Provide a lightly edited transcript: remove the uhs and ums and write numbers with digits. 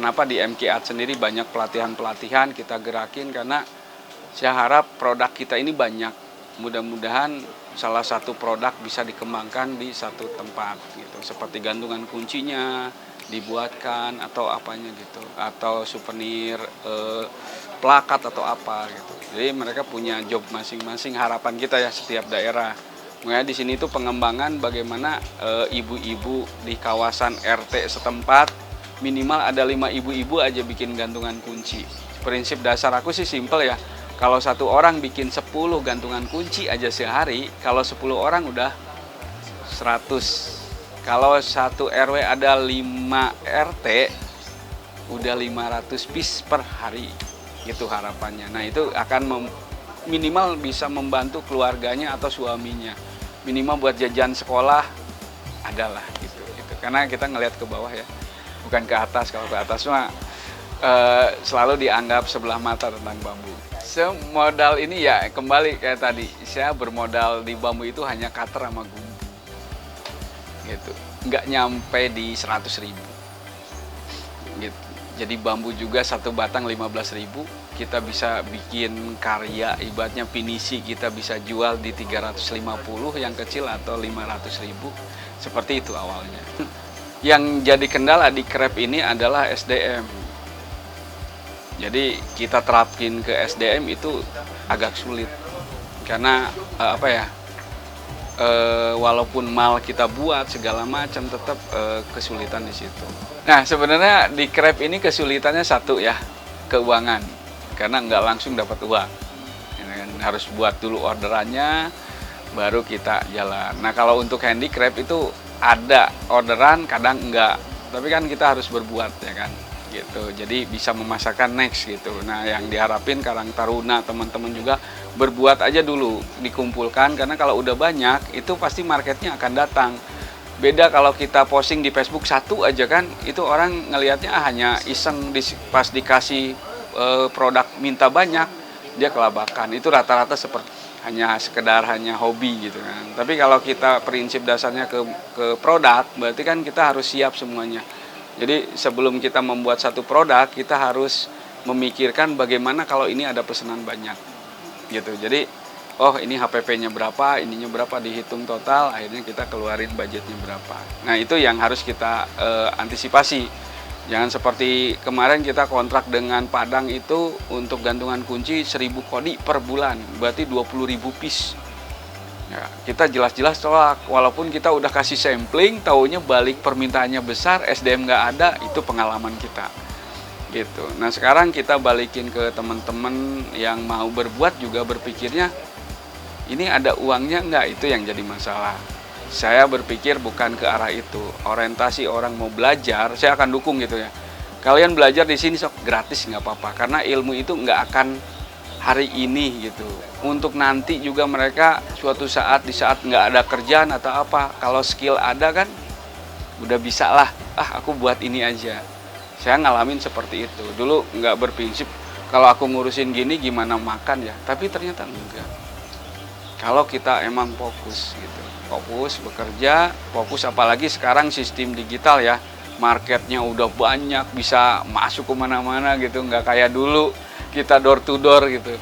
kenapa di MK Art sendiri banyak pelatihan-pelatihan kita gerakin, karena saya harap produk kita ini banyak. Mudah-mudahan salah satu produk bisa dikembangkan di satu tempat gitu. Seperti gantungan kuncinya dibuatkan atau apanya gitu, atau souvenir plakat atau apa gitu. Jadi mereka punya job masing-masing, harapan kita ya setiap daerah. Makanya di sini tuh pengembangan bagaimana ibu-ibu di kawasan RT setempat minimal ada 5 ibu-ibu aja bikin gantungan kunci. Prinsip dasar aku sih simple ya. Kalau satu orang bikin 10 gantungan kunci aja sehari, kalau 10 orang udah 100. Kalau satu RW ada 5 RT, udah 500 piece per hari. Gitu harapannya. Nah itu akan minimal bisa membantu keluarganya atau suaminya. Minimal buat jajan sekolah adalah gitu. Karena kita ngelihat ke bawah ya, bukan ke atas. Kalau ke atas mah selalu dianggap sebelah mata tentang bambu. Modal ini ya kembali kayak tadi, saya bermodal di bambu itu hanya cutter sama gumbu. Gitu. Nggak nyampe di 100.000 gitu. Jadi bambu juga satu batang 15.000, kita bisa bikin karya, ibaratnya pinisi kita bisa jual di 350 yang kecil atau 500.000, seperti itu awalnya. Yang jadi kendala di krep ini adalah SDM. Jadi kita terapin ke SDM itu agak sulit, karena walaupun mal kita buat segala macam tetap kesulitan di situ. Nah sebenarnya di krep ini kesulitannya satu ya, keuangan, karena nggak langsung dapat uang. Harus buat dulu orderannya, baru kita jalan. Nah kalau untuk handicraft itu ada orderan, kadang enggak, tapi kan kita harus berbuat ya kan, gitu. Jadi bisa memasarkan next gitu. Nah yang diharapin Karang Taruna teman-teman juga berbuat aja dulu, dikumpulkan, karena kalau udah banyak itu pasti marketnya akan datang. Beda kalau kita posting di Facebook satu aja kan, itu orang ngelihatnya hanya iseng, pas dikasih produk minta banyak dia kelabakan. Itu rata-rata seperti hanya hobi gitu kan. Tapi kalau kita prinsip dasarnya ke produk, berarti kan kita harus siap semuanya. Jadi sebelum kita membuat satu produk, kita harus memikirkan bagaimana kalau ini ada pesanan banyak gitu. Jadi ini HPP-nya berapa, ininya berapa, dihitung total, akhirnya kita keluarin budgetnya berapa. Nah itu yang harus kita antisipasi. Jangan seperti kemarin kita kontrak dengan Padang itu untuk gantungan kunci 1.000 kodi per bulan, berarti 20.000 piece. Ya, kita jelas-jelas tolak, walaupun kita udah kasih sampling, taunya balik permintaannya besar, SDM nggak ada, itu pengalaman kita. Gitu. Nah sekarang kita balikin ke teman-teman yang mau berbuat juga berpikirnya, ini ada uangnya nggak, itu yang jadi masalah. Saya berpikir bukan ke arah itu. Orientasi orang mau belajar, saya akan dukung gitu ya. Kalian belajar di sini sok gratis nggak apa-apa, karena ilmu itu nggak akan hari ini gitu. Untuk nanti juga mereka suatu saat, di saat nggak ada kerjaan atau apa, kalau skill ada kan, udah bisa lah. Aku buat ini aja. Saya ngalamin seperti itu. Dulu nggak berprinsip kalau aku ngurusin gini gimana makan ya, tapi ternyata enggak. Kalau kita emang fokus gitu. Fokus bekerja, fokus apalagi sekarang sistem digital ya, marketnya udah banyak, bisa masuk kemana-mana gitu, nggak kayak dulu kita door to door gitu.